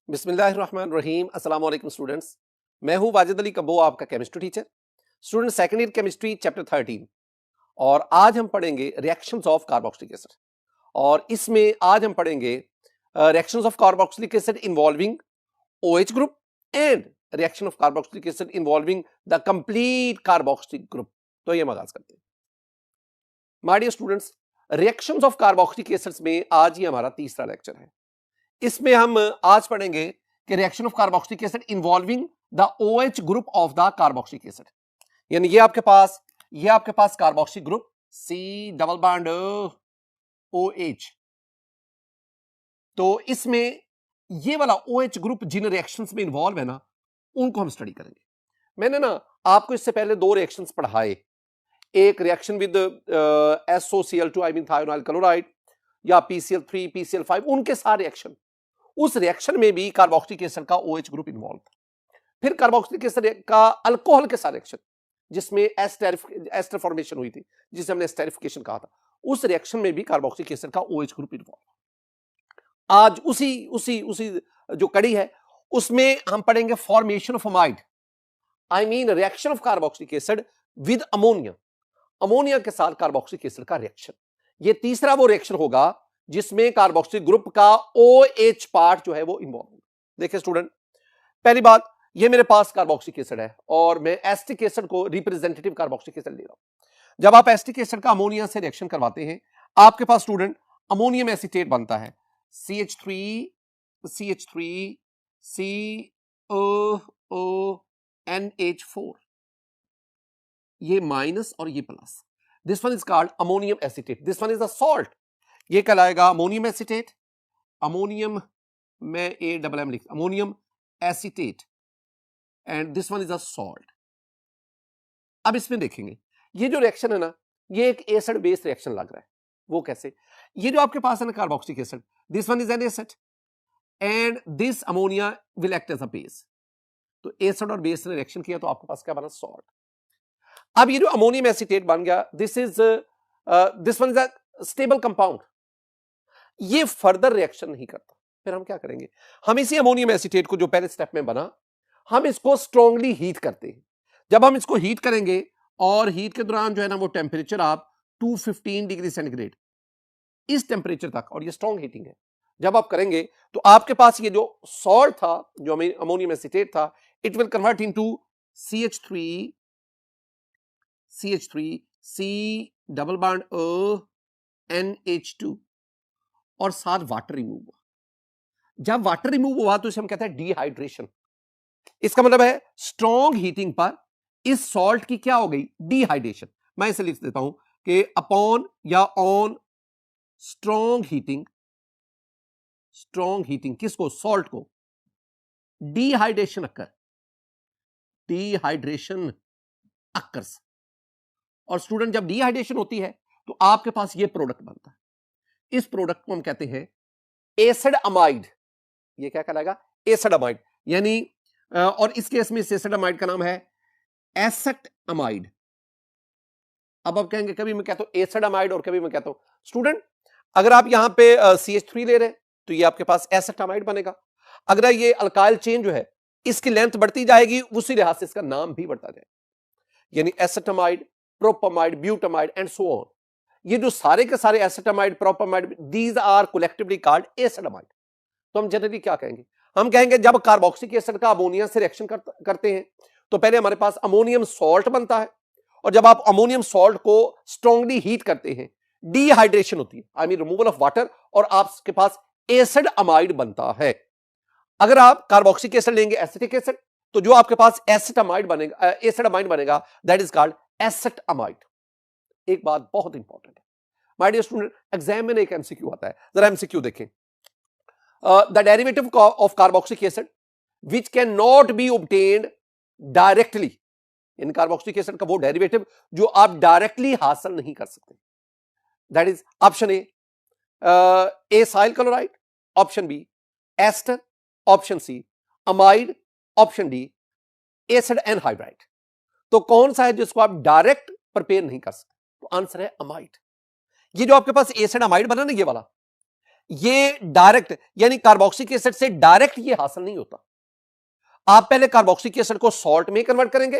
बिस्मिल्लाहिर्रहमानिर्रहीम। अस्सलाम वालेकुम स्टूडेंट्स, मैं हूं वाजिद अली कब्बो, आपका chemistry teacher. Student second year chemistry chapter 13 और आज हम पढ़ेंगे रिएक्शंस ऑफ कार्बोक्सिलिक एसिड। और इसमें आज हम पढ़ेंगे reactions of carboxylic acid involving OH group and reaction of carboxylic acid involving the complete carboxylic group. तो ये हम आगाज करते हैं। My dear students, reactions of carboxylic acids में आज ही हमारा तीसरा लेक्चर है। इसमें हम आज पढ़ेंगे कि reaction of carboxylic acid involving the OH group of the carboxylic acid. यानी ये आपके पास carboxylic group C double bond OH। तो इसमें ये वाला OH ग्रुप जिन रिएक्शंस में इन्वॉल्व है ना, उनको हम स्टडी करेंगे। मैंने ना आपको इससे पहले दो रिएक्शंस पढ़ाए, एक reaction with SOCl2 I mean thionyl chloride या PCl3 PCl5, उनके सारे रिएक्शन, उस रिएक्शन में भी कार्बोक्सिलिक एसिड का OH ग्रुप इन्वॉल्व था। फिर कार्बोक्सिलिक एसिड का अल्कोहल के साथ रिएक्शन जिसमें एस्टर फॉर्मेशन हुई थी, जिसे हमने एस्टेरिफिकेशन कहा था, उस रिएक्शन में भी कार्बोक्सिलिक एसिड का OH ग्रुप इन्वॉल्व। आज उसी उसी उसी जो कड़ी है उसमें हम पढ़ेंगे formation of amide, I mean reaction of carboxylic acid with ammonia, ammonia के साथ कार्बोक्सिलिक एसिड का रिएक्शन। ये तीसरा वो रिएक्शन होगा जिसमें कार्बोक्सिलिक ग्रुप का OH पार्ट जो है वो इन्वॉल्व होगा। देखिए स्टूडेंट, पहली बात, ये मेरे पास कार्बोक्सिलिक एसिड है और मैं एसिटिक एसिड को रिप्रेजेंटेटिव कार्बोक्सिलिक एसिड ले रहा हूं। जब आप एसिटिक एसिड का अमोनिया से रिएक्शन करवाते हैं, आपके पास स्टूडेंट अमोनियम एसीटेट बनता है, CH3 CH3COONH4, ये माइनस और ये plus. This one is called ammonium acetate, this one is a salt. ये कहलाएगा अमोनियम एसीटेट, अमोनियम में AMM लिख, ammonium acetate, and this one is a salt. अब इसमें देखेंगे ये जो रिएक्शन है ना, ये एक एसिड बेस रिएक्शन लग रहा है। वो कैसे? ये जो आपके पास है ना carboxylic acid, this one is an acid and this ammonia will act as a base. तो एसिड और बेस ने रिएक्शन किया तो आपके पास क्या बना? सॉल्ट। अब ये जो अमोनियम एसीटेट बन गया, this one is a stable compound, ये फर्दर रिएक्शन नहीं करता। फिर हम क्या करेंगे? हम इसी अमोनियम एसीटेट को जो पहले स्टेप में बना, हम इसको स्ट्रांगली हीट करते हैं। जब हम इसको हीट करेंगे और हीट के दौरान जो है ना वो टेम्परेचर आप 215 डिग्री सेंटीग्रेड, इस टेम्परेचर तक, और ये स्ट्रांग हीटिंग है, जब आप करेंगे तो आपके पास ये जो सॉल्ट था, जो अमोनियम एसीटेट था, it will convert into CH3 C double bond NH2 और साथ वाटर रिमूव हुआ। जब वाटर रिमूव हुआ तो इसे हम कहते हैं डिहाइड्रेशन। इसका मतलब है स्ट्रॉन्ग हीटिंग पर इस सॉल्ट की क्या हो गई? डिहाइड्रेशन। मैं इसे लिख देता हूं कि अपॉन या ऑन स्ट्रॉन्ग हीटिंग किसको? सॉल्ट को। Dehydration occurs. और स्टूडेंट, जब डिहाइड्रेशन होती है तो आपके पास ये प्रोडक्ट बनता है। इस प्रोडक्ट को हम कहते हैं एसिड अमाइड। ये क्या कहलाएगा? Acid amide. यानी और इस केस में इस एसिड अमाइड का नाम है एसेट अमाइड। अब आप कहेंगे कभी मैं कहता हूं एसिड अमाइड और कभी मैं कहता हूं, स्टूडेंट अगर आप यहां पे CH3 ले रहे हैं तो ये आपके पास एसेट अमाइड बनेगा। अगर ये अल्काइल चेन जो है इसकी लेंथ बढ़ती जाएगी, उसी लिहाज से इसका नाम भी बढ़ता जाएगा। यानी एसेटमाइड, प्रोपामाइड, ब्यूटामाइड एंड सो ऑन, ये जो सारे के सारे acetamide, propamide, these are collectively called acid amide. तो हम जनरली क्या कहेंगे? हम कहेंगे जब कार्बोक्सिलिक एसिड का अमोनिया से रिएक्शन करते हैं तो पहले हमारे पास अमोनियम सॉल्ट बनता है, और जब आप अमोनियम सॉल्ट को स्ट्रांगली हीट करते हैं, डिहाइड्रेशन होती है, I mean removal of water, और आपके पास एसिड अमाइड बनता है। अगर आप कार्बोक्सिलिक एसिड लेंगे एसिटिक एसिड, तो जो आपके पास एसिड अमाइड बनेगा, that is called asset amide. एक बात बहुत इंपॉर्टेंट है माय डियर स्टूडेंट, एग्जाम में एक एमसीक्यू आता है, जरा एमसीक्यू देखें। The derivative of carboxylic acid which can not be obtained directly. In carboxylic acid का वो डेरिवेटिव जो आप डायरेक्टली हासिल नहीं कर सकते, that is option A acyl chloride, option B ester, option C amide, option D acid anhydride. तो कौन सा है जिसको आप डायरेक्ट प्रिपेयर नहीं कर सकते? तो आंसर है अमाइड। ये जो आपके पास एसिड अमाइड बना ना, ये वाला, ये डायरेक्ट यानी कार्बोक्सिलिक एसिड से डायरेक्ट ये हासिल नहीं होता। आप पहले कार्बोक्सिलिक एसिड को सॉल्ट में कन्वर्ट करेंगे,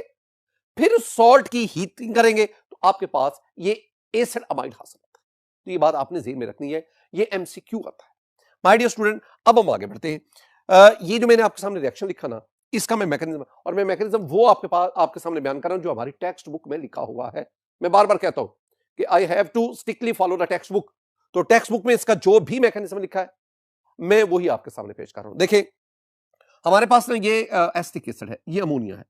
फिर सॉल्ट की हीटिंग करेंगे तो आपके पास ये एसिड अमाइड हासिल होता है। तो ये बात आपने ज़हन में रखनी है, ये एमसीक्यू आता है। माय डियर स्टूडेंट, अब हम आगे बढ़ते हैं। ये जो मैंने आपके सामने रिएक्शन लिखा ना, इसका मैं मैकेनिज्म, और मैं मैकेनिज्म वो आपके सामने बयान कर रहा हूं जो हमारी टेक्स्ट बुक में लिखा हुआ है। मैं बार बार कहता हूं कि I have to strictly follow the textbook. तो टेक्स्ट बुक में इसका जो भी मैकेनिज्म लिखा है मैं वही आपके सामने पेश कर रहा हूं। देखिए, हमारे पास ना ये एसिटिक एसिड है, ये अमोनिया है।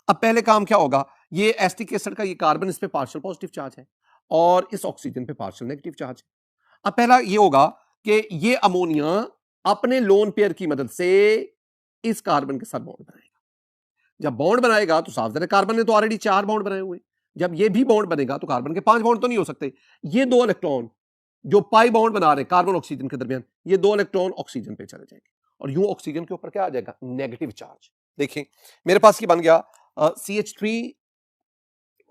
अब पहले काम क्या होगा, ये एसिटिक एसिड का ये कार्बन इस पे पार्शियल पॉजिटिव चार्ज है और इस ऑक्सीजन पे पार्शियल नेगेटिव चार्ज है। अब पहला ये होगा कि ये अमोनिया अपने लोन पेयर की मदद से इस कार्बन के साथ बॉन्ड बनाएगा। जब बॉन्ड बनाएगा तो साफ ज़ाहिर, कार्बन ने तो ऑलरेडी 4 बॉन्ड बनाए हुए। जब ये भी बॉन्ड बनेगा तो कार्बन के 5 बॉन्ड तो नहीं हो सकते। ये 2 इलेक्ट्रॉन जो पाई बॉन्ड बना रहे कार्बन ऑक्सीजन के दरमियान, ये 2 इलेक्ट्रॉन ऑक्सीजन पे चले जाएंगे और यूं ऑक्सीजन के ऊपर क्या आ जाएगा, नेगेटिव चार्ज। देखिए मेरे पास ये बन गया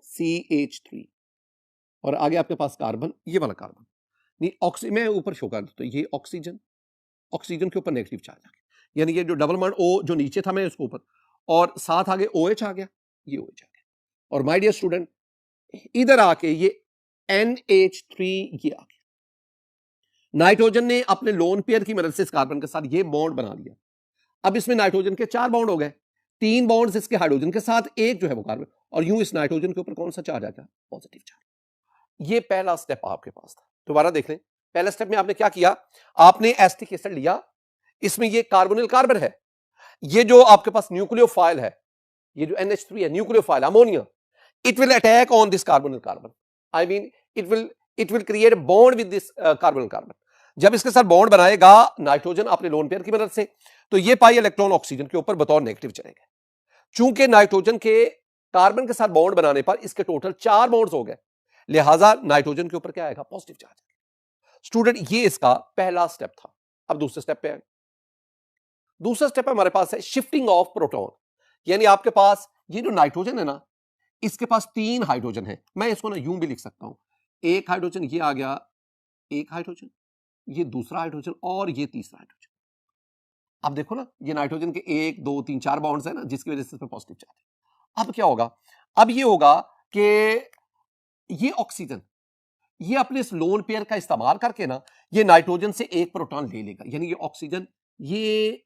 CH3 और आगे आपके पास कार्बन, ये वाला कार्बन नहीं, मैं ऊपर शो कर देता हूं, ये ऑक्सीजन के ऊपर नेगेटिव चार्ज आ गया, यानी ये जो डबल बॉन्ड O जो नीचे था मैं इसको ऊपर, और साथ आगे OH आ गया, ये OH आ गया। और माय डियर स्टूडेंट, इधर आके ये NH3 ये आ गया। नाइट्रोजन ने अपने लोन पेयर की मदद से इस कार्बन के साथ ये बॉन्ड बना लिया। अब इसमें नाइट्रोजन के 4 बॉन्ड हो गए, 3 बॉन्ड्स इसके हाइड्रोजन के साथ, एक जो है वो कार्बन, और यूं इस नाइट्रोजन के ऊपर कौन सा चार्ज आ गया, पॉजिटिव चार्ज। ये पहला स्टेप आपके पास था। दोबारा देख लें, पहले स्टेप में आपने क्या किया, आपने एसिटिक एसिड लिया, इसमें ये कार्बोनिल कार्बन है, ये जो आपके पास न्यूक्लियोफाइल है, ये जो NH3 है nucleophile ammonia, it will attack on this carbonyl carbon. I mean it will create a bond with this carbonyl carbon. जब इसके साथ बॉन्ड बनाएगा नाइट्रोजन अपने लोन पेयर की मदद से, तो ये पाई इलेक्ट्रॉन ऑक्सीजन के ऊपर बतौर नेगेटिव चलेगा। चूंकि नाइट्रोजन के कार्बन के साथ बॉन्ड बनाने पर इसके टोटल 4 बॉन्ड्स हो गए, लिहाजा नाइट्रोजन के ऊपर क्या आएगा, पॉजिटिव चार्ज। स्टूडेंट ये इसका पहला स्टेप था। अब दूसरे स्टेप पे आए। दूसरा स्टेप हमारे पास है शिफ्टिंग ऑफ प्रोटॉन, यानी आपके पास ये जो नाइट्रोजन है ना, इसके पास 3 हाइड्रोजन है। मैं इसको ना यूं भी लिख सकता हूं, एक हाइड्रोजन ये आ गया, एक हाइड्रोजन, ये दूसरा हाइड्रोजन और ये तीसरा हाइड्रोजन। अब देखो ना, ये नाइट्रोजन के 1 2 3 4 बॉन्ड्स है ना, जिसकी वजह से इस पे पॉजिटिव चार्ज है। अब क्या होगा, अब ये होगा कि ये ऑक्सीजन ये अपने इस लोन पेयर का इस्तेमाल करके ना ये नाइट्रोजन से एक प्रोटॉन ले लेगा, यानी ये ऑक्सीजन ये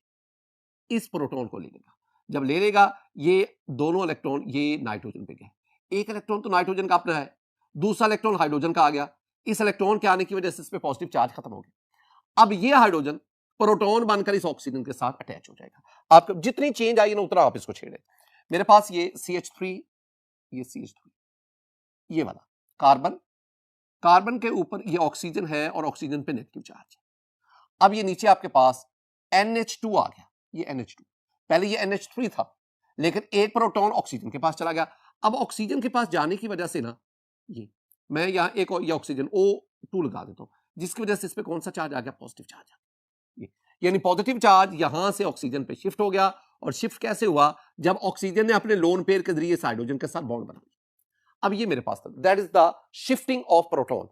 इस प्रोटॉन को ले लेगा। जब ले लेगा ये दोनों इलेक्ट्रॉन ये नाइट्रोजन पे गए, एक इलेक्ट्रॉन तो नाइट्रोजन का अपना है, दूसरा इलेक्ट्रॉन हाइड्रोजन का आ गया। इस इलेक्ट्रॉन के आने की वजह से इस पे पॉजिटिव चार्ज खत्म हो गया। अब ये हाइड्रोजन प्रोटॉन बनकर इस ऑक्सीजन के साथ अटैच हो जाएगा। आपको जितनी चेंज आई ना उतना आप इसको छेड़े। मेरे पास ये CH3, ये CH3, ये वाला कार्बन, कार्बन के ऊपर ये ऑक्सीजन है और ऑक्सीजन पे नेगेटिव चार्ज है। अब ये नीचे आपके पास NH2 आ गया, ये NH2, पहले ये NH3 था, लेकिन एक प्रोटॉन ऑक्सीजन के पास चला गया। अब ऑक्सीजन के पास जाने की वजह से ना ये मैं यहां एक ये ऑक्सीजन O2 लगा देता हूं, जिसकी वजह से इस पे कौन सा चार्ज आ गया, पॉजिटिव चार्ज आ गया। यानी पॉजिटिव चार्ज यहां से ऑक्सीजन पे शिफ्ट हो गया। और शिफ्ट कैसे हुआ, जब ऑक्सीजन ने अपने लोन पेयर के जरिए हाइड्रोजन के साथ बॉन्ड बना लिया। अब ये मेरे पास था, that is the shifting of proton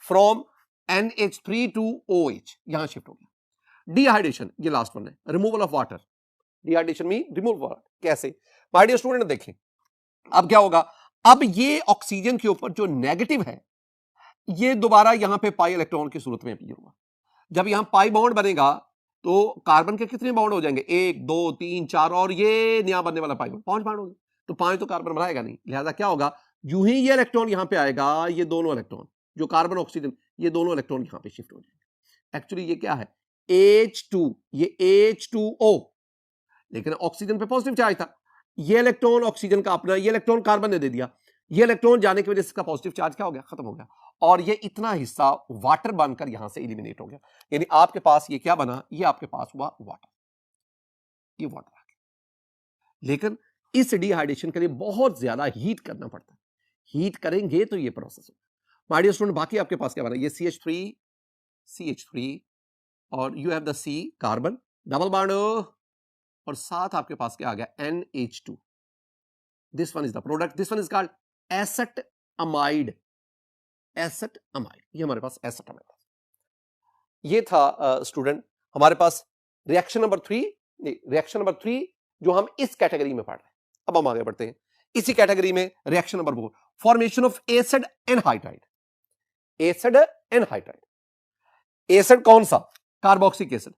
from NH3 to OH, यहां शिफ्ट हो गया। डिहाइड्रेशन, ये लास्ट वन है, removal of water. Dehydration mean removal water. कैसे, माय डियर स्टूडेंट देखिए, अब क्या होगा, अब ये ऑक्सीजन के ऊपर जो नेगेटिव है ये दोबारा यहां पे पाई इलेक्ट्रॉन की सूरत में अपीयर हुआ। जब यहां पाई बॉन्ड बनेगा तो कार्बन के कितने बॉन्ड हो जाएंगे, 1 2 3 4, और ये नया बनने वाला पाई बॉन्ड 5 बॉन्ड होंगे। तो 5 तो कार्बन बनाएगा नहीं, लिहाजा क्या होगा, यूं ही ये इलेक्ट्रॉन यहां पे आएगा, ये दोनों इलेक्ट्रॉन जो कार्बन ऑक्सीजन, ये दोनों इलेक्ट्रॉन यहां पे शिफ्ट हो जाएंगे। एक्चुअली ये क्या है, H2, ये H2O, लेकिन ऑक्सीजन पे पॉजिटिव चार्ज था। ये इलेक्ट्रॉन ऑक्सीजन का अपना, ये इलेक्ट्रॉन कार्बन ने दे दिया, ये इलेक्ट्रॉन जाने की वजह से इसका पॉजिटिव चार्ज क्या हो गया, खत्म हो गया, और ये इतना हिस्सा वाटर बनकर यहां से एलिमिनेट हो गया। यानी आपके पास ये क्या बना, ये आपके पास हुआ वाटर, ये वाटर आ गया। लेकिन इस डिहाइड्रेशन के लिए बहुत ज्यादा हीट करना पड़ता है, हीट करेंगे तो ये प्रोसेस होगा। माय डियर स्टूडेंट, बाकी आपके पास क्या बना, ये CH3 और you have the C carbon double bond, और साथ आपके पास क्या आ गया, NH2। This one is the product, this one is called asset amide. Asset amide, ये हमारे पास एसेट अमाइड। ये था स्टूडेंट हमारे पास रिएक्शन नंबर 3, रिएक्शन नंबर 3 जो हम इस कैटेगरी में पढ़ रहे हैं। अब हम आगे बढ़ते हैं इसी कैटेगरी में। Reaction number 4, formation of acid and hydride. Acid and hydride, acid कौन सा? Carboxylic acid.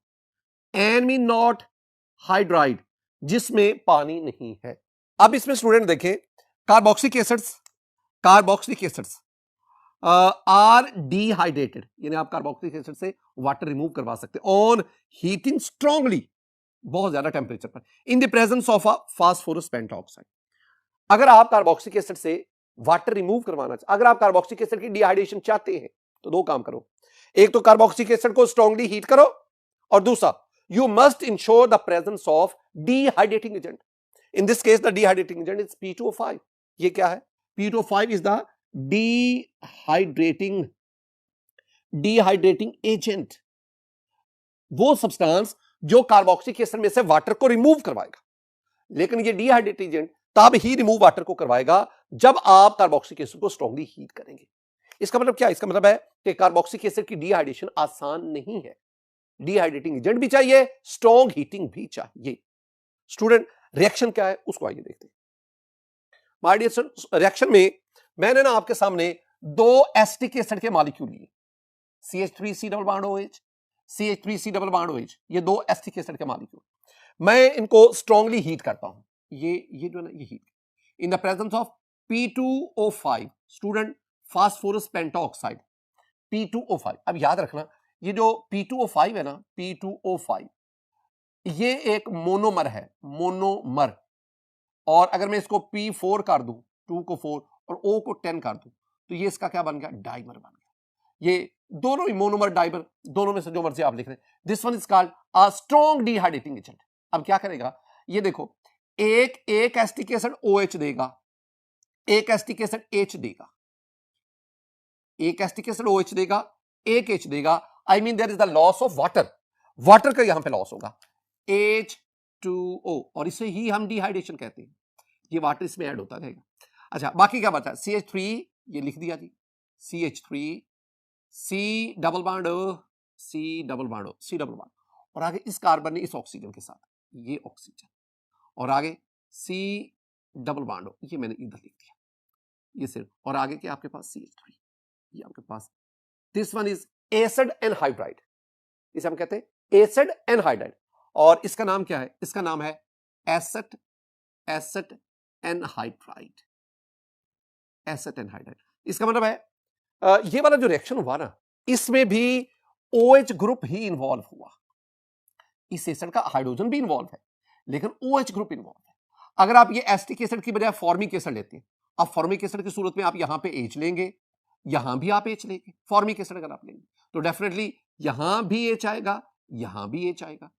एनमीन नॉट हाइड्राइड, जिसमें पानी नहीं है। अब इसमें स्टूडेंट देखें, carboxylic acids, carboxylic acids are dehydrated, यानी आप कार्बोक्सिलिक एसिड से वाटर रिमूव करवा सकते हैं ऑन हीटिंग स्ट्रांगली, बहुत ज्यादा टेंपरेचर पर, इन the presence of a phosphorus pentoxide. अगर आप कार्बोक्सिलिक एसिड से वाटर रिमूव करवाना, अगर आप कार्बोक्सिलिक एसिड की डिहाइड्रेशन चाहते हैं तो दो काम करो, एक तो कार्बोक्सिलिक एसिड को स्ट्रांगली हीट करो, और दूसरा you must ensure the presence of dehydrating agent. In this case the dehydrating agent is P2O5। ये क्या है? P2O5 is the dehydrating agent, वो सब्सटेंस जो कार्बोक्सिलिक एसिड में से वाटर को रिमूव करवाएगा। लेकिन ये डिहाइड्रेटिंग एजेंट तब ही रिमूव वाटर को करवाएगा जब आप कार्बोक्सिलिक एसिड को स्ट्रांगली हीट करेंगे। इसका मतलब क्या? इसका मतलब है कि कार्बोक्सिलिक एसिड की डिहाइड्रेशन आसान नहीं है, डिहाइड्रेटिंग एजेंट भी चाहिए, स्ट्रांग हीटिंग भी चाहिए। स्टूडेंट रिएक्शन क्या है उसको आइए देखते हैं। माय डियर स्टूडेंट, रिएक्शन में मैंने ना आपके सामने दो एसिटिक एसिड के मॉलिक्यूल लिए, CH3C double bond OH, CH3C double bond OH, ये दो एसिटिक एसिड के मॉलिक्यूल, मैं इनको स्ट्रांगली हीट करता हूं। ये जो है ना, ये heat in the presence of P2O5, student phosphorus pentoxide, P2O5। अब याद रखना, ये जो P2O5 है ना, P2O5 ये एक मोनोमर है, मोनोमर। और अगर मैं इसको P4 कर दूं, 2 को 4 और O को 10 कर दूं, तो ये इसका क्या बन गया? डाइमर बन गया। ये दोनों ही मोनोमर डाइमर, दोनों में से जो मर्जी आप लिख रहे हैं। This one is called a strong dehydrating agent. अब क्या करेगा? ये देखो, एक एसिटिक एसिड OH देगा, एक एसिटिक एसिड H देगा, एक एसिटिक एसिड OH देगा, एक H देगा। I mean there is the loss of water, water का यहां पे लॉस होगा, H2O, और इसे ही हम डिहाइड्रेशन कहते हैं। ये वाटर इसमें ऐड होता रहेगा। अच्छा, बाकी क्या बचा? CH3, ये लिख दिया जी, CH3, C double bond O, C double bond O, C double bond, और आगे इस कार्बन ने इस ऑक्सीजन के साथ, ये ऑक्सीजन, और आगे C डबल बॉन्ड O, ये मैंने इधर लिख दिया, ये सिर्फ, और आगे क्या आपके पास? CH3, ये आपके पास। This one is acid and hydride, इसे हम कहते हैं एसिड एंड हाइड्राइड, और इसका नाम क्या है? इसका नाम है acid and hydride, acid and hydride. इसका मतलब है ये वाला जो रिएक्शन हुआ ना, इसमें भी OH ग्रुप ही इन्वॉल्व हुआ। इस एसिड का हाइड्रोजन भी इन्वॉल्व है, लेकिन OH ग्रुप इन्वॉल्व है। अगर आप ये एसिटिक एसिड की बजाय फॉर्मिक एसिड लेते हैं, अब फॉर्मिक एसिड की सूरत में आप यहां पे H लेंगे, यहां भी आप H लेंगे। फॉर्मिक एसिड अगर आप लेंगे तो डेफिनेटली यहां भी H आएगा, यहां भी H आएगा।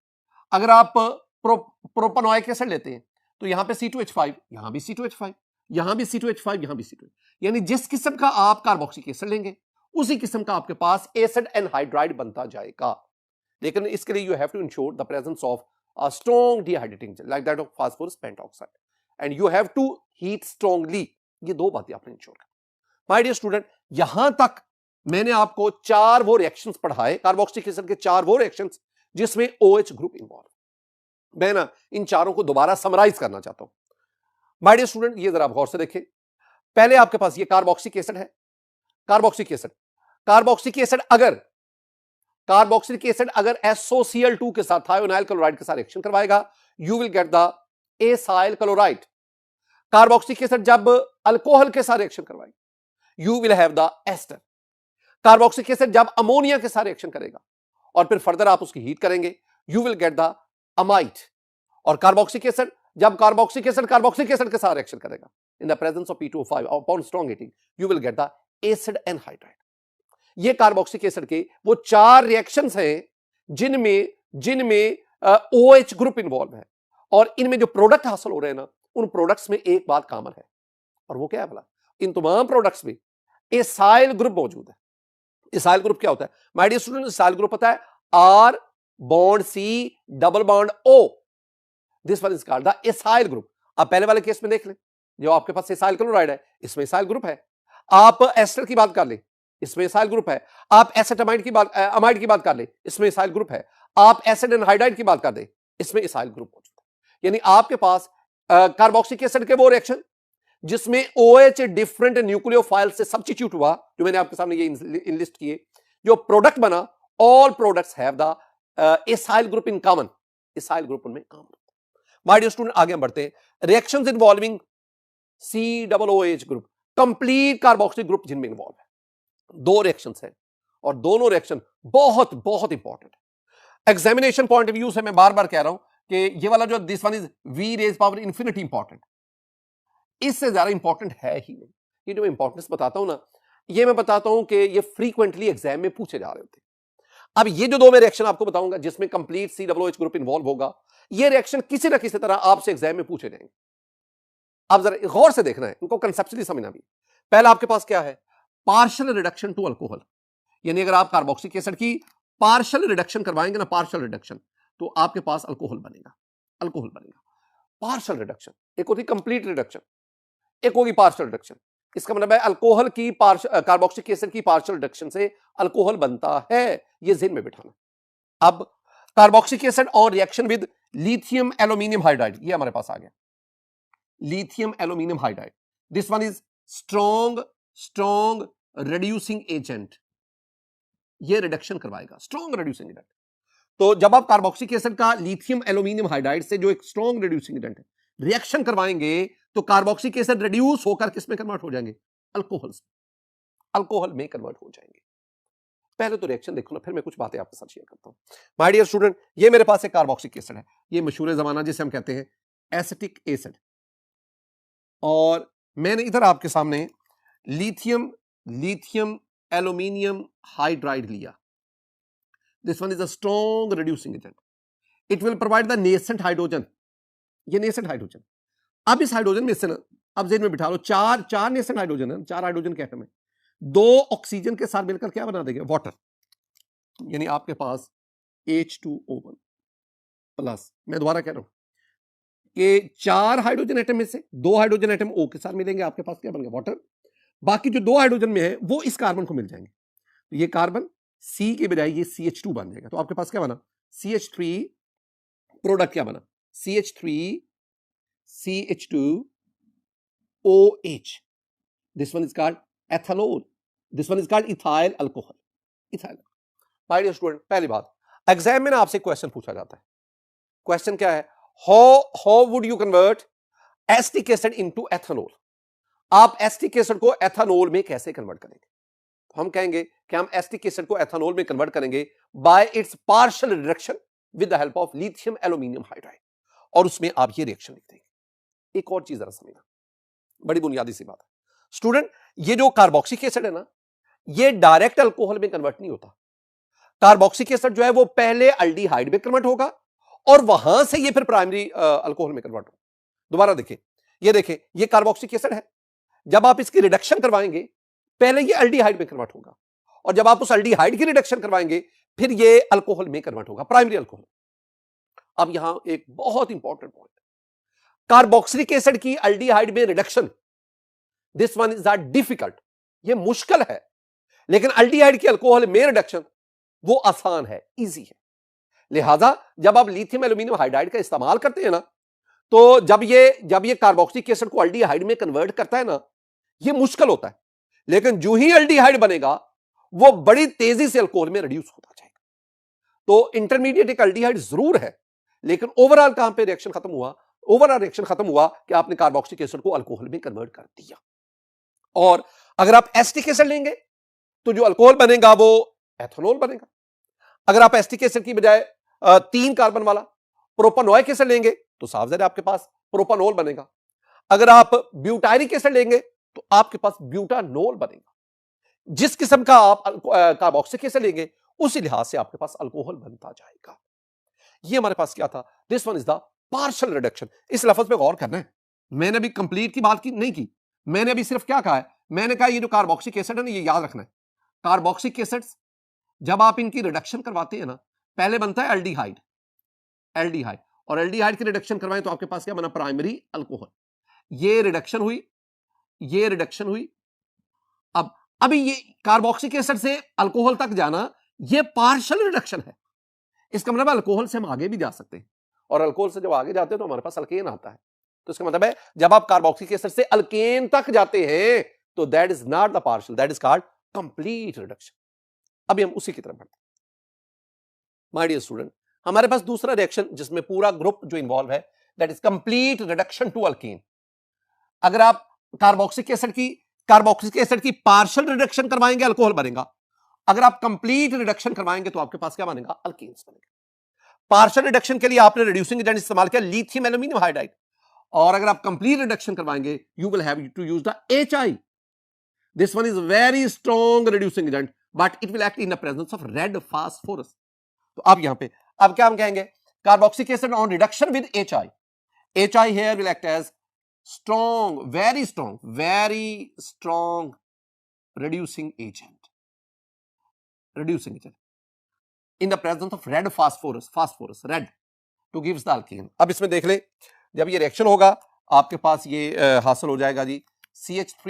अगर आप प्रोपेनोइक एसिड लेते हैं तो यहां पे C2H5, यहां भी C2H5, यहां भी C2H5, यहां भी C2H5, यानी जिस किस्म का आप कार्बोक्सिलिक एसिड लेंगे उसी किस्म का आपके पास एसिड एंड हाइड्राइड बनता जाएगा। लेकिन इसके लिए you have to ensure the presence of a strong dehydrating agent like that of phosphorus pentoxide and you have to heat strongly। ये दो बातें आपने इंश्योर करनी। माय डियर स्टूडेंट, यहां तक मैंने आपको चार वो रिएक्शंस पढ़ाए, कार्बोक्सिलिक एसिड के चार वो रिएक्शंस जिसमें OH ग्रुप इन्वॉल्व। मैं ना इन चारों को दोबारा समराइज करना चाहता हूं। माय डियर स्टूडेंट, ये जरा गौर से देखें। पहले आपके पास ये कार्बोक्सिलिक एसिड है, कार्बोक्सिलिक एसिड, कार्बोक्सिलिक एसिड अगर SOCl2 के साथ थायोनाइल क्लोराइड के साथ रिएक्शन करवाएगा, you will get the acyl chloride. Carboxylic acid जब अल्कोहल के साथ रिएक्शन करवाएगा, you will have the ester. Carboxylic acid जब अमोनिया के साथ रिएक्शन करेगा और फिर फर्दर आप उसकी हीट करेंगे, you will get the amide. और कार्बोक्सिलिक एसिड जब कार्बोक्सिलिक एसिड के साथ रिएक्शन करेगा इन the presence of P2O5 upon strong heating, you will get the acid and hydride. ये कार्बोक्सिलिक एसिड के वो चार रिएक्शंस हैं जिनमें OH ग्रुप इन्वॉल्व है, और इनमें जो प्रोडक्ट हासिल हो रहे हैं ना, उन प्रोडक्ट्स में एक बात कॉमन है, और वो क्या है भला? इन तमाम प्रोडक्ट्स में एसाइल ग्रुप मौजूद है। एसाइल ग्रुप क्या होता है my dear student? Acyl group होता है R bond C double bond O। This one is called the acyl group. आप पहले वाले केस में देख लें, जो आपके पास एसाइल क्लोराइड है, इसमें एसाइल ग्रुप है। आप एस्टर की बात कर लें, इसमें इसाइल ग्रुप है। आप एसेटामाइड की बात अमाइड की बात कर ले, इसमें इसाइल ग्रुप है। आप एसिड एनहाइड्राइड की बात कर दे, इसमें इसाइल ग्रुप मौजूद है। यानी आपके पास कार्बोक्सिलिक एसिड के वो रिएक्शन जिसमें OH डिफरेंट न्यूक्लियोफाइल से सब्स्टिट्यूट हुआ, जो मैंने आपके सामने ये इनलिस्ट किए, जो प्रोडक्ट बना, all products have the acyl group in common. Acyl group उनमें कॉमन। माय डियर स्टूडेंट, आगे हम बढ़ते हैं। रिएक्शंस इन्वॉल्विंग COOH ग्रुप, कंप्लीट कार्बोक्सिलिक ग्रुप जिनमें इन्वॉल्व है। दो रिएक्शंस हैं और दोनों रिएक्शन बहुत बहुत इंपॉर्टेंट है। एग्जामिनेशन पॉइंट ऑफ व्यू से मैं बार बार कह रहा हूं कि ये वाला जो this one is V raise power infinity important, इससे ज्यादा इंपॉर्टेंट है ही नहीं। ये जो इंपॉर्टेंस बताता हूं ना, ये मैं बताता हूं कि ये फ्रीक्वेंटली एग्जाम में पूछे जा रहे होते हैं। अब ये जो दो मैं रिएक्शन आपको बताऊंगा जिसमें कंप्लीट COOH ग्रुप इन्वॉल्व होगा, ये रिएक्शन किसी ना किसी तरह आपसे एग्जाम में पूछे जाएंगे। आप जरा गौर से देखना है, इनको कंसेप्चुअली समझना भी। पहला आपके पास क्या है, पार्शियल रिडक्शन टू अल्कोहल। यानी अगर आप कार्बोक्सिलिक एसिड की पार्शियल रिडक्शन करवाएंगे ना, पार्शियल रिडक्शन, तो आपके पास अल्कोहल बनेगा। अल्कोहल बनेगा। पार्शियल रिडक्शन, एक होती कंप्लीट रिडक्शन, एक होगी पार्शियल रिडक्शन। इसका मतलब है अल्कोहल की कार्बोक्सिलिक एसिड की पार्शियल रिडक्शन से अल्कोहल बनता है। ये ज़हन में बिठाना। अब कार्बोक्सिलिक एसिड और reaction with lithium aluminium hydride, ये हमारे पास आ गया lithium aluminium hydride. This one is strong reducing agent. ये रिडक्शन करवाएगा, स्ट्रॉन्ग रिड्यूसिंग एजेंट। तो जब आप कार्बोक्सिलिक एसिड का लिथियम एल्यूमिनियम हाइड्राइड से जो एक स्ट्रॉन्ग रिड्यूसिंग एजेंट है रिएक्शन करवाएंगे, तो कार्बोक्सिलिक एसिड रिड्यूस होकर किस में कन्वर्ट हो जाएंगे, अल्कोहल में। अल्कोहल में कन्वर्ट हो जाएंगे। पहले तो रिएक्शन देखो ना, फिर मैं कुछ बातें आपके साथ शेयर करता हूं। माय डियर स्टूडेंट, ये मेरे पास एक कार्बोक्सिलिक एसिड है, ये मशहूर जमाना जिसे हम कहते हैं एसिटिक एसिड, और मैंने इधर आपके सामने लिथियम एल्यूमिनियम हाइड्राइड लिया। This one is a strong reducing agent. It will provide the nascent hydrogen. ये नेसेंट हाइड्रोजन, अब इस हाइड्रोजन में से ना, अब जेन में बिठा लो, चार नेसेंट हाइड्रोजन है, चार हाइड्रोजन के एटम है, दो ऑक्सीजन के साथ मिलकर क्या बना देंगे, वाटर। यानी आपके पास H2O1 प्लस, मैं दोबारा कह रहा हूं कि चार हाइड्रोजन एटम में से दो हाइड्रोजन एटम O के साथ मिलेंगे, आपके पास क्या बन गया, वाटर। बाकी जो दो हाइड्रोजन में है वो इस कार्बन को मिल जाएंगे, तो ये कार्बन C के बजाय ये CH2 बन जाएगा। तो आपके पास क्या बना, CH3, प्रोडक्ट क्या बना, CH3CH2OH। This one is called ethanol, this one is called ethyl alcohol. Ethyl. My dear student, पहली बात, एग्जाम में ना आपसे क्वेश्चन पूछा जाता है। क्वेश्चन क्या है, how would you convert acetic acid into ethanol. आप एसिटिक एसिड को एथेनॉल में कैसे कन्वर्ट करेंगे। तो हम कहेंगे कि हम एसिटिक एसिड को एथेनॉल में कन्वर्ट करेंगे bye it's partial reduction with the help of lithium aluminium hydride, और उसमें आप ये रिएक्शन लिख देंगे। एक और चीज जरा समझना, बड़ी बुनियादी सी बात है स्टूडेंट, ये जो कार्बोक्सिलिक एसिड है ना, ये डायरेक्ट अल्कोहल में कन्वर्ट नहीं होता। कार्बोक्सिलिक एसिड जो है वो पहले अल्डिहाइड में कन्वर्ट होगा और वहां से ये फिर प्राइमरी अल्कोहल में कन्वर्ट होगा। दोबारा देखें, ये देखें, ये कार्बोक्सिलिक एसिड है, जब आप इसकी रिडक्शन करवाएंगे पहले ये अल्डिहाइड में कन्वर्ट होगा, और जब आप उस अल्डिहाइड की रिडक्शन करवाएंगे फिर ये अल्कोहल में कन्वर्ट होगा, प्राइमरी अल्कोहल। अब यहां एक बहुत इंपॉर्टेंट पॉइंट, कार्बोक्सिलिक एसिड की अल्डिहाइड में reduction, this one is difficult, ये मुश्किल है, लेकिन अल्डिहाइड की अल्कोहल में रिडक्शन वो आसान है, इजी है। लिहाजा जब आप लिथियम एल्यूमिनियम हाइड्राइड का इस्तेमाल करते हैं ना, तो जब ये कार्बोक्सिलिक एसिड को अल्डिहाइड में कन्वर्ट करता है ना, ये मुश्किल होता है, लेकिन जो ही अल्डिहाइड बनेगा वो बड़ी तेजी से अल्कोहल में रिड्यूस होता जाएगा। तो इंटरमीडिएट एक अल्डिहाइड जरूर है, लेकिन ओवरऑल कहां पे रिएक्शन खत्म हुआ, ओवरऑल रिएक्शन खत्म हुआ कि आपने कार्बोक्सिलिक एसिड को अल्कोहल में कन्वर्ट कर दिया। और अगर आप एसिटिक एसिड लेंगे तो जो अल्कोहल बनेगा वो एथेनॉल बनेगा। अगर आप एसिटिक एसिड की बजाय 3 कार्बन वाला प्रोपानोइक एसिड लेंगे तो साफ ज़ाहिर आपके पास प्रोपानोल बनेगा। अगर आप ब्यूटायरिक एसिड लेंगे तो आपके पास ब्यूटानोल बनेगा। जिस किस्म का आप कार्बोक्सिलिक एसिड लेंगे उसी लिहाज से आपके पास अल्कोहल बनता जाएगा। ये हमारे पास क्या था, this one is the partial reduction. इस लफ्ज पे गौर करना है, मैंने अभी कंप्लीट की बात नहीं की, मैंने अभी सिर्फ क्या कहा है, मैंने कहा ये जो कार्बोक्सिलिक एसिड है ना, ये याद रखना है, कार्बोक्सिलिक एसिड्स जब आप इनकी रिडक्शन करवाते हैं ना, पहले बनता है एल्डिहाइड, एल्डिहाइड, और एल्डिहाइड की रिडक्शन करवाएं तो आपके पास क्या बना, प्राइमरी अल्कोहल। ये रिडक्शन हुई, ये रिडक्शन हुई। अब अभी ये कार्बोक्सिलिक एसिड से अल्कोहल तक जाना ये पार्शियल रिडक्शन है। इसका मतलब अल्कोहल से हम आगे भी जा सकते हैं, और अल्कोहल से जब आगे जाते हैं तो हमारे पास अल्केन आता है। तो इसका मतलब है जब आप कार्बोक्सिलिक एसिड से अल्केन तक जाते हैं तो that is not the partial, that is called complete reduction. अभी हम उसी की तरफ बढ़ते हैं। माय डियर स्टूडेंट, हमारे पास दूसरा रिएक्शन जिसमें पूरा ग्रुप जो इन्वॉल्व है that is complete reduction to alkane. अगर आप कार्बोक्सिलिक एसिड की पार्शियल रिडक्शन करवाएंगे अल्कोहल बनेगा, अगर आप कंप्लीट रिडक्शन करवाएंगे तो आपके पास क्या बनेगा? अल्केन्स बनेगा। पार्शियल रिडक्शन के लिए आपने रिड्यूसिंग एजेंट इस्तेमाल किया लिथियम एल्यूमिनियम हाइड्राइड, और अगर आप कंप्लीट रिडक्शन करवाएंगे you will have to use the HI। This one is very strong reducing agent but it will act in the presence of red phosphorus. तो अब यहां पे अब क्या हम कहेंगे? Carboxylic acid on reduction with HI, HI here will act as strong, very strong reducing agent in the presence of red phosphorus red to gives the alkene। अब इसमें देख ले, जब ये रिएक्शन होगा आपके पास ये हासिल हो जाएगा जी CH3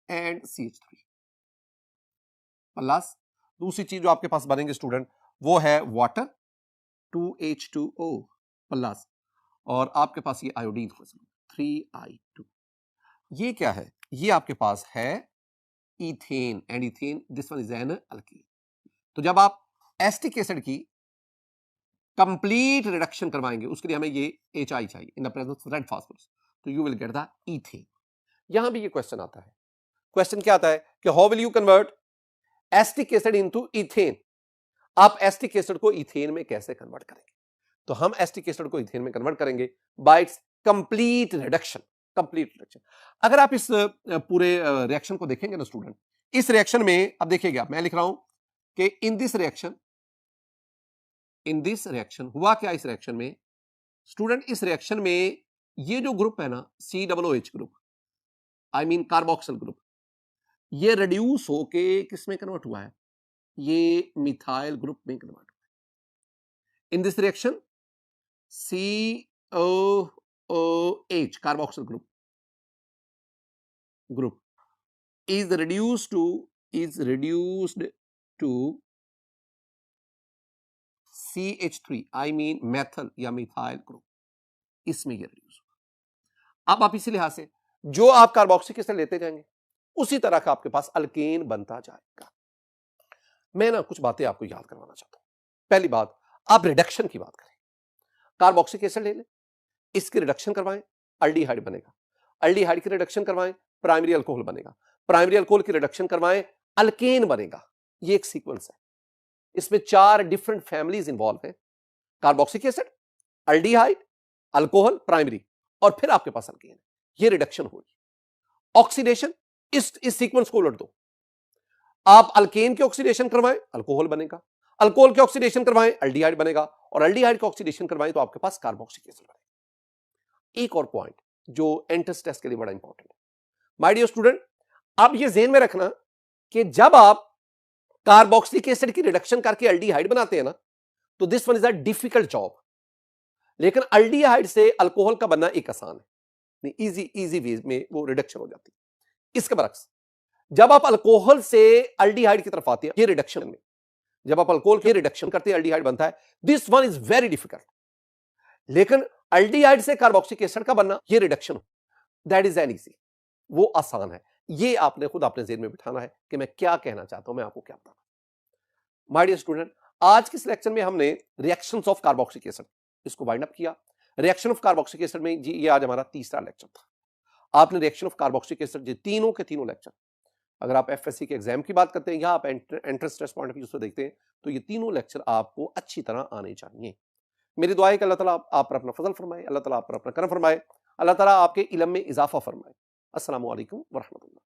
एंड CH3 प्लस दूसरी चीज जो आपके पास बनेंगे स्टूडेंट वो है वाटर 2H2O प्लस, और आपके पास ये आयोडीन 3I2। ये क्या है? ये आपके पास है ethane, and ethane this one is an alkene. तो जब आप एसिटिक एसिड की कंप्लीट रिडक्शन करवाएंगे उसके लिए हमें ये HI चाहिए in the presence of red phosphorus, तो you will get the ethane. यहां भी ये क्वेश्चन आता है। क्वेश्चन क्या आता है कि how will you convert acetic acid into ethane? आप एसिटिक एसिड को इथेन में कैसे कन्वर्ट करेंगे? तो हम एसिटिक एसिड को इथेन में कन्वर्ट करेंगे बाय इट्स कंप्लीट रिडक्शन। अगर आप इस पूरे रिएक्शन को देखेंगे ना स्टूडेंट, इस रिएक्शन में अब देखिएगा मैं लिख रहा हूं कि इन दिस रिएक्शन हुआ क्या? इस रिएक्शन में स्टूडेंट, इस रिएक्शन में ये जो ग्रुप है ना COOH group, I mean carboxyl group, ये रिड्यूस होके किस में कन्वर्ट हुआ है? ये मिथाइल ग्रुप में कन्वर्ट हुआ है। In this reaction COOH carboxyl group is reduced to CH3 I mean methyl या मिथाइल ग्रुप, इसमें ये रिड्यूस होगा। अब आप इसी लिहाज से जो आप कार्बोक्सिलिक एसिड लेते जाएंगे उसी तरह का आपके पास अल्केन बनता जाएगा। मैं ना कुछ बातें आपको याद करवाना चाहता हूं। पहली बात, आप रिडक्शन की बात करें, कार्बोक्सिलिक एसिड ले लें, इसकी रिडक्शन करवाएं, अल्डिहाइड बनेगा, अल्डिहाइड की रिडक्शन करवाएं, प्राइमरी अल्कोहल बनेगा, प्राइमरी अल्कोहल की रिडक्शन करवाएं, अल्केन बनेगा। ये एक सीक्वेंस है, इसमें 4 डिफरेंट फैमिलीज इंवॉल्व है, carboxylic acid, aldehyde, alcohol, primary, और फिर आपके पास अल्केन। ये रिडक्शन होगी। ऑक्सीडेशन, इस सीक्वेंस को उलट दो, आप अल्केन के ऑक्सीडेशन करवाएं, अल्कोहल बनेगा, अल्कोहल के ऑक्सीडेशन करवाएं, अल्डिहाइड बनेगा, और अल्डिहाइड के ऑक्सीडेशन करवाएं तो आपके पास कार्बोक्सिलिक एसिड बनेगा। एक और पॉइंट जो एंट्रेंस टेस्ट के लिए बड़ा इंपॉर्टेंट है माय डियर स्टूडेंट, अब ये ज़हन में रखना कि जब आप कार्बोक्सिलिक एसिड की रिडक्शन करके अल्डिहाइड बनाते हैं ना, तो this one is a difficult job, लेकिन अल्डिहाइड से अल्कोहल का बनना एक आसान है, इजी वे में वो रिडक्शन हो जाती है। इसके बरक्स जब आप अल्कोहल से अल्डिहाइड की तरफ आते हैं, ये रिडक्शन में जब आप अल्कोहल की रिडक्शन करते हैं अल्डिहाइड बनता है, this one is very difficult. लेकिन अल्डिहाइड से कार्बोक्सिलिक एसिड का बनना, ये reduction that is an easy, वो आसान है। ये आपने खुद अपने ज़हन में बिठाना है कि मैं क्या कहना चाहता हूं, मैं आपको क्या बताऊं। माय डियर स्टूडेंट, आज के इस लेक्चर में हमने रिएक्शंस ऑफ कार्बोक्सिलिक एसिड इसको वाइंड अप किया। रिएक्शन ऑफ कार्बोक्सिलिक एसिड में जी ये आज हमारा तीसरा लेक्चर था। आपने रिएक्शन ऑफ कार्बोक्सिलिक एसिड ये तीनों के तीनों लेक्चर, अगर आप एफएससी के एग्जाम की बात करते हैं या आप entrance test point of view से देखते हैं, तो ये तीनों लेक्चर आपको अच्छी तरह आने चाहिए। मेरी दुआ है कि अल्लाह ताला आप पर अपना फजल फरमाए, अल्लाह ताला आप पर अपना करम फरमाए, अल्लाह ताला आपके इल्म में इजाफा फरमाए। अस्सलामु अलैकुम व रहमतुल्लाह।